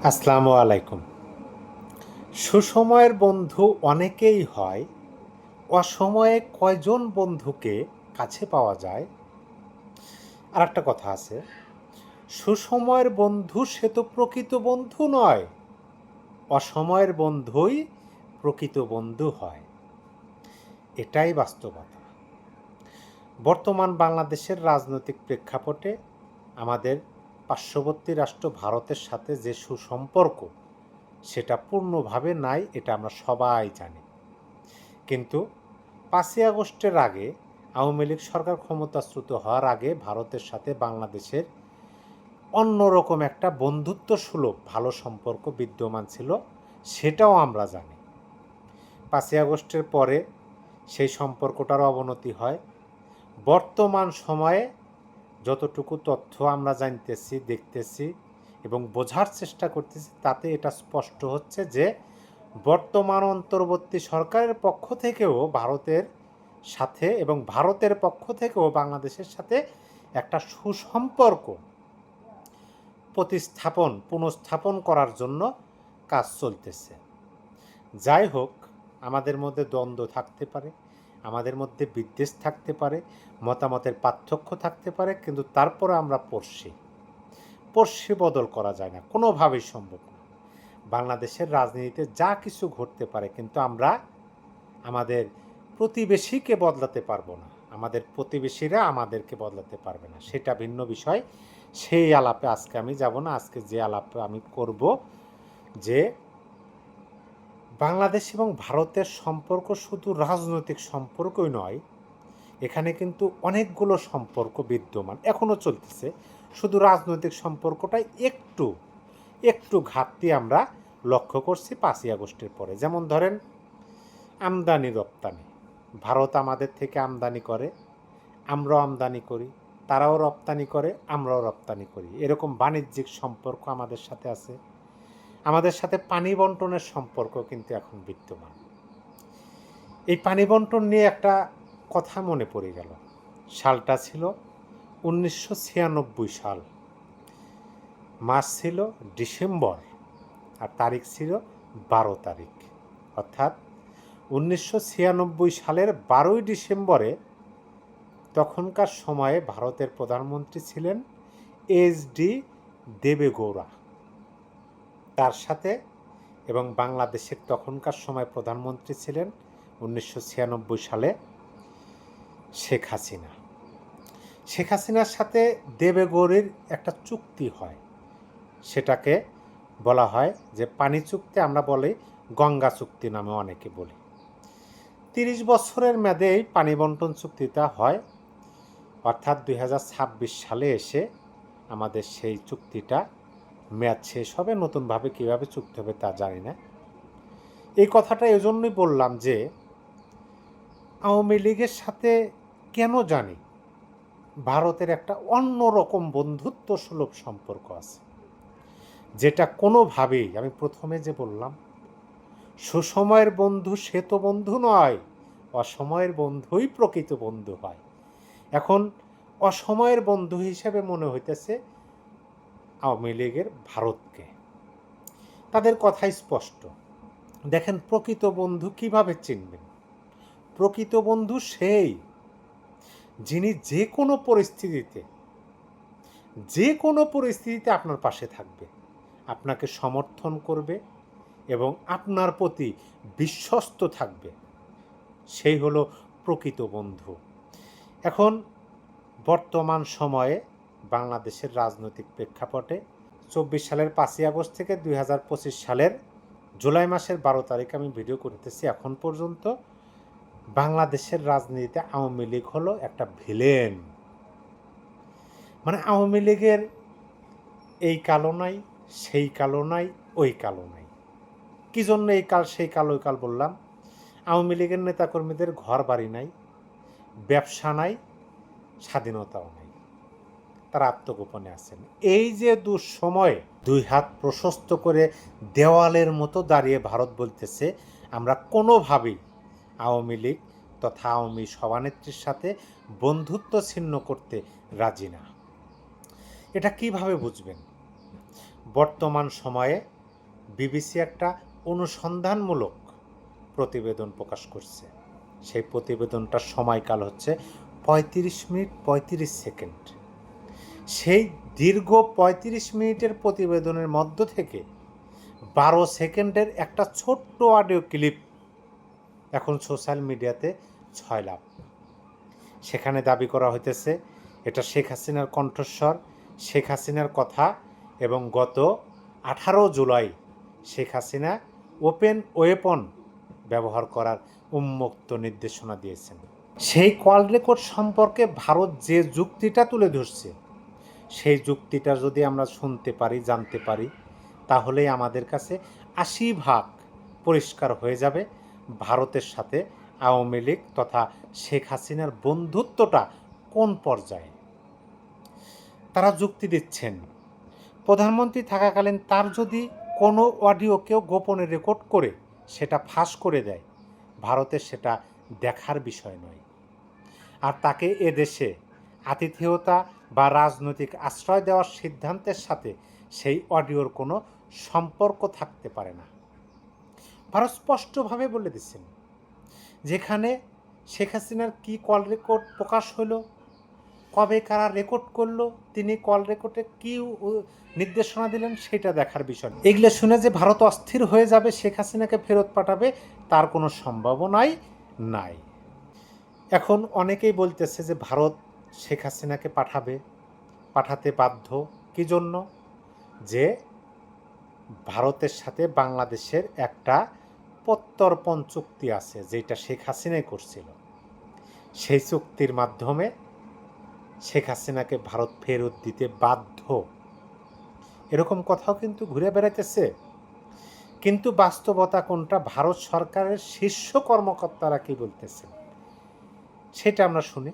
আসসালামু আলাইকুম। সুসময়ের বন্ধু অনেকেই হয়, অসময়ে কয়জন বন্ধুকে কাছে পাওয়া যায়। আর একটা কথা আছে, সুসময়ের বন্ধু সে তো প্রকৃত বন্ধু নয়, অসময়ের বন্ধুই প্রকৃত বন্ধু হয়। এটাই বাস্তবতা। বর্তমান বাংলাদেশের রাজনৈতিক প্রেক্ষাপটে আমাদের পার্শ্ববর্তী রাষ্ট্র ভারতের সাথে যে সুসম্পর্ক, সেটা পূর্ণভাবে নাই, এটা আমরা সবাই জানি। কিন্তু ৫ই আগস্টের আগে, আওয়ামী লীগ সরকার ক্ষমতাচ্যুত হওয়ার আগে ভারতের সাথে বাংলাদেশের অন্যরকম একটা বন্ধুত্বসুলভ ভালো সম্পর্ক বিদ্যমান ছিল, সেটাও আমরা জানি। ৫ই আগস্টের পরে সেই সম্পর্কটার অবনতি হয়। বর্তমান সময়ে যতটুকু তথ্য আমরা জানতেছি, দেখতেছি এবং বোঝার চেষ্টা করতেছি, তাতে এটা স্পষ্ট হচ্ছে যে বর্তমান অন্তর্বর্তী সরকারের পক্ষ থেকেও ভারতের সাথে এবং ভারতের পক্ষ থেকেও বাংলাদেশের সাথে একটা সুসম্পর্ক পুনঃস্থাপন করার জন্য কাজ চলতেছে। যাই হোক, আমাদের মধ্যে দ্বন্দ্ব থাকতে পারে, আমাদের মধ্যে বিদ্বেষ থাকতে পারে, মতামতের পার্থক্য থাকতে পারে, কিন্তু তারপরে আমরা পড়শি বদল করা যায় না, কোনোভাবেই সম্ভব না। বাংলাদেশের রাজনীতিতে যা কিছু ঘটতে পারে, কিন্তু আমরা আমাদের প্রতিবেশীকে বদলাতে পারবো না, আমাদের প্রতিবেশীরা আমাদেরকে বদলাতে পারবে না, সেটা ভিন্ন বিষয়। সেই আলাপে আজকে আমি যাব না। আজকে যে আলাপে আমি করব, যে বাংলাদেশ এবং ভারতের সম্পর্ক শুধু রাজনৈতিক সম্পর্কই নয়, এখানে কিন্তু অনেকগুলো সম্পর্ক বিদ্যমান, এখনও চলতেছে। শুধু রাজনৈতিক সম্পর্কটাই একটু একটু ঘাটতি আমরা লক্ষ্য করছি ৫ই আগস্টের পরে। যেমন ধরেন, আমদানি রপ্তানি। ভারত আমাদের থেকে আমদানি করে, আমরাও আমদানি করি, তারাও রপ্তানি করে, আমরাও রপ্তানি করি, এরকম বাণিজ্যিক সম্পর্ক আমাদের সাথে আছে। আমাদের সাথে পানি বন্টনের সম্পর্ক কিন্তু এখন বিদ্যমান। এই পানি বন্টন নিয়ে একটা কথা মনে পড়ে গেল। সালটা ছিল 1996 সাল, মাস ছিল ডিসেম্বর, আর তারিখ ছিল 12 তারিখ। অর্থাৎ 1996 সালের 12ই ডিসেম্বরে তখনকার সময়ে ভারতের প্রধানমন্ত্রী ছিলেন এইচ.ডি. দেবেগৌড়া। তার সাথে এবং বাংলাদেশের তখনকার সময় প্রধানমন্ত্রী ছিলেন 1996 সালে শেখ হাসিনা। শেখ হাসিনার সাথে দেবেগৌড়ির একটা চুক্তি হয়, সেটাকে বলা হয় যে পানি চুক্তি, আমরা বলি গঙ্গা চুক্তি নামে অনেকে বলি। 30 বছরের মেয়াদে এই পানি বন্টন চুক্তিটা হয়। অর্থাৎ 2026 সালে এসে আমাদের সেই চুক্তিটা মেয়াদ শেষ হবে। নতুনভাবে কীভাবে চুক্তি হবে তা জানি না। এই কথাটা এজন্যই বললাম যে আওয়ামী লীগের সাথে কেন জানি ভারতের একটা অন্যরকম বন্ধুত্ব সুলভ সম্পর্ক আছে, যেটা কোনোভাবেই, আমি প্রথমে যে বললাম, সুসময়ের বন্ধু সে তো বন্ধু নয়, অসময়ের বন্ধুই প্রকৃত বন্ধু হয়। এখন অসময়ের বন্ধু হিসেবে মনে হইতেছে আওয়ামী লীগের ভারতকে। তাদের কথাই স্পষ্ট। দেখেন, প্রকৃত বন্ধু কিভাবে চিনবেন? প্রকৃত বন্ধু সেই, যিনি যে কোনো পরিস্থিতিতে আপনার পাশে থাকবে, আপনাকে সমর্থন করবে এবং আপনার প্রতি বিশ্বস্ত থাকবে, সেই হলো প্রকৃত বন্ধু। এখন বর্তমান সময়ে বাংলাদেশের রাজনৈতিক প্রেক্ষাপটে 24 সালের 5ই আগস্ট থেকে 2025 সালের জুলাই মাসের 12 তারিখ আমি ভিডিও করতেছি, এখন পর্যন্ত বাংলাদেশের রাজনীতিতে আওয়ামী লীগ হলো একটা ভিলেন। মানে আওয়ামী লীগের এই কালো নাই, সেই কালো নাই, ওই কালো নাই। কী জন্য এই কাল সেই কাল ওই কাল বললাম? আওয়ামী লীগের নেতাকর্মীদের ঘর বাড়ি নাই, ব্যবসা নাই, স্বাধীনতাও নাই, তারা আত্মগোপনে আছেন। এই যে দুঃসময়ে দুই হাত প্রশস্ত করে দেওয়ালের মতো দাঁড়িয়ে ভারত বলতেছে আমরা কোনোভাবেই আওয়ামী লীগ তথা আওয়ামী সভানেত্রীর সাথে বন্ধুত্ব ছিন্ন করতে রাজি না। এটা কিভাবে বুঝবেন? বর্তমান সময়ে বিবিসি একটা অনুসন্ধানমূলক প্রতিবেদন প্রকাশ করছে। সেই প্রতিবেদনটার সময়কাল হচ্ছে ৩৫ মিনিট ৩৫ সেকেন্ড। সেই দীর্ঘ ৩৫ মিনিটের প্রতিবেদনের মধ্য থেকে ১২ সেকেন্ডের একটা ছোট্ট অডিও ক্লিপ এখন সোশ্যাল মিডিয়াতে ৬ লাখ। সেখানে দাবি করা হইতেছে এটা শেখ হাসিনার কণ্ঠস্বর, শেখ হাসিনার কথা, এবং গত ১৮ জুলাই শেখ হাসিনা ওপেন ওয়েপন ব্যবহার করার উন্মুক্ত নির্দেশনা দিয়েছেন। সেই কল রেকর্ড সম্পর্কে ভারত যে যুক্তিটা তুলে ধরছে, সেই যুক্তিটা যদি আমরা শুনতে পারি, জানতে পারি, তাহলেই আমাদের কাছে ৮০% পরিষ্কার হয়ে যাবে ভারতের সাথে আওয়ামী লীগ তথা শেখ হাসিনার বন্ধুত্বটা কোন পর্যায়ে। তারা যুক্তি দিচ্ছেন, প্রধানমন্ত্রী থাকাকালীন তার যদি কোনো অডিও কেউ গোপনে রেকর্ড করে সেটা ফাঁস করে দেয়, ভারতের সেটা দেখার বিষয় নয়। আর তাকে এদেশে আতিথেয়তা বা রাজনৈতিক আশ্রয় দেওয়ার সিদ্ধান্তের সাথে সেই অডিওর কোনো সম্পর্ক থাকতে পারে না। ভারত স্পষ্টভাবে বলে দিচ্ছেন, যেখানে শেখ হাসিনার কী কল রেকর্ড প্রকাশ হলো, কবে কারা রেকর্ড করলো, তিনি কল রেকর্ডে কী নির্দেশনা দিলেন, সেটা দেখার বিষয়। এগুলো শুনে যে ভারত অস্থির হয়ে যাবে, শেখ হাসিনাকে ফেরত পাঠাবে, তার কোনো সম্ভাবনাই নাই। এখন অনেকেই বলতেছে যে ভারত শেখ হাসিনাকে পাঠাতে বাধ্য। কী জন্য? যে ভারতের সাথে বাংলাদেশের একটা প্রত্যর্পণ চুক্তি আছে, যেটা শেখ হাসিনাই করছিল। সেই চুক্তির মাধ্যমে শেখ হাসিনাকে ভারত ফেরত দিতে বাধ্য, এরকম কথাও কিন্তু ঘুরে বেড়াইতেছে। কিন্তু বাস্তবতা কোনটা? ভারত সরকারের শীর্ষ কর্মকর্তারা কি বলতেছেন সেটা আমরা শুনি।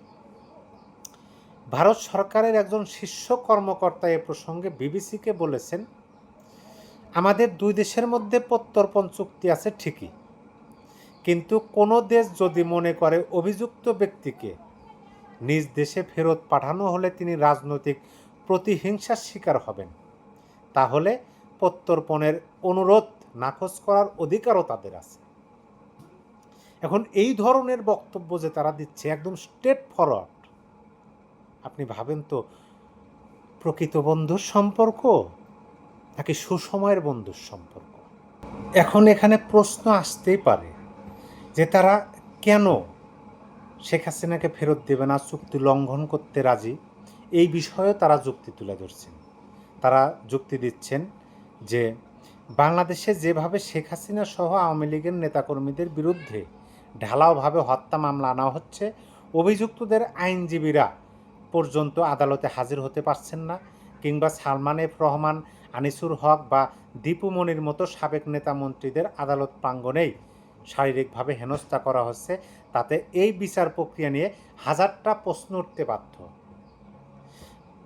ভারত সরকারের একজন শীর্ষ কর্মকর্তা এ প্রসঙ্গে বিবিসিকে বলেছেন, আমাদের দুই দেশের মধ্যে প্রত্যর্পণ চুক্তি আছে ঠিকই, কিন্তু কোনো দেশ যদি মনে করে অভিযুক্ত ব্যক্তিকে নিজ দেশে ফেরত পাঠানো হলে তিনি রাজনৈতিক প্রতিহিংসার শিকার হবেন, তাহলে প্রত্যর্পণের অনুরোধ নাকচ করার অধিকারও তাদের আছে। এখন এই ধরনের বক্তব্য যে তারা দিচ্ছে একদম স্ট্রেট ফরওয়ার্ড, আপনি ভাবেন তো প্রকৃত বন্ধুর সম্পর্ক নাকি সুসময়ের বন্ধুর সম্পর্ক? এখন এখানে প্রশ্ন আসতেই পারে যে তারা কেন শেখ হাসিনাকে ফেরত দেবে না, চুক্তি লঙ্ঘন করতে রাজি, এই বিষয়েও তারা যুক্তি তুলে ধরছেন। তারা যুক্তি দিচ্ছেন যে বাংলাদেশে যেভাবে শেখ হাসিনা সহ আওয়ামী লীগের নেতাকর্মীদের বিরুদ্ধে ঢালাওভাবে হত্যা মামলা আনা হচ্ছে, অভিযুক্তদের আইনজীবীরা পর্যন্ত আদালতে হাজির হতে পারছেন না, কিংবা সালমান এফ রহমান, আনিসুর হক বা দীপু মনির মতো সাবেক নেতা মন্ত্রীদের আদালত প্রাঙ্গণেই শারীরিকভাবে হেনস্থা করা হচ্ছে, তাতে এই বিচার প্রক্রিয়া নিয়ে হাজারটা প্রশ্ন উঠতে বাধ্য।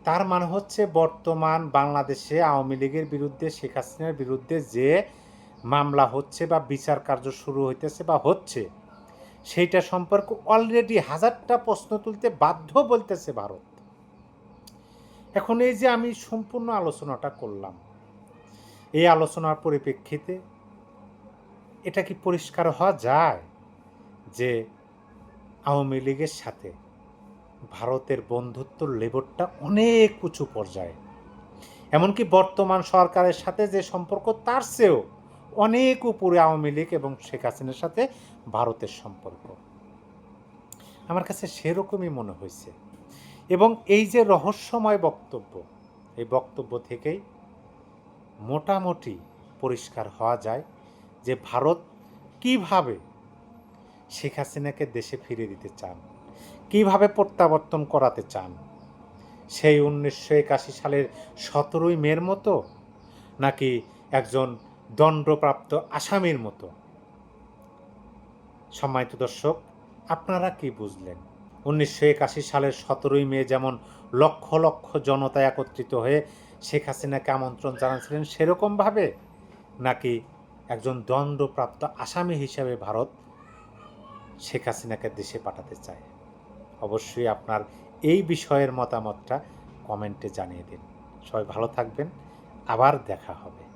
তার মানে হচ্ছে বর্তমান বাংলাদেশে আওয়ামী লীগের বিরুদ্ধে, শেখ হাসিনার বিরুদ্ধে যে মামলা হচ্ছে বা বিচার কার্য শুরু হইতেছে বা হচ্ছে, সেইটা সম্পর্কে অলরেডি হাজারটা প্রশ্ন তুলতে বাধ্য বলতেছে ভারত। এখন এই যে আমি সম্পূর্ণ আলোচনাটা করলাম, এই আলোচনার পরিপ্রেক্ষিতে এটা কি পরিষ্কার হওয়া যায় যে আওয়ামী লীগের সাথে ভারতের বন্ধুত্বর লেভেলটা অনেক উঁচু পর্যায়ে, এমনকি বর্তমান সরকারের সাথে যে সম্পর্ক তার চেয়েও অনেক উপরে আওয়ামী লীগ এবং শেখ হাসিনার সাথে ভারতের সম্পর্ক। আমার কাছে সেরকমই মনে হয়েছে। এবং এই যে রহস্যময় বক্তব্য, এই বক্তব্য থেকেই মোটামুটি পরিষ্কার হওয়া যায় যে ভারত কিভাবে শেখ হাসিনাকে দেশে ফিরিয়ে দিতে চান, কিভাবে প্রত্যাবর্তন করাতে চান, সেই 1981 সালের 17ই মের মতো, নাকি একজন দণ্ডপ্রাপ্ত আসামির মতো। সম্মানিত দর্শক, আপনারা কি বুঝলেন? 1981 সালের 17ই মে যেমন লক্ষ লক্ষ জনতা একত্রিত হয়ে শেখ হাসিনাকে আমন্ত্রণ জানাচ্ছিলেন, সেরকমভাবে, নাকি একজন দণ্ডপ্রাপ্ত আসামি হিসেবে ভারত শেখ হাসিনাকে দেশে পাঠাতে চায়? অবশ্যই আপনার এই বিষয়ের মতামতটা কমেন্টে জানিয়ে দিন। সবাই ভালো থাকবেন। আবার দেখা হবে।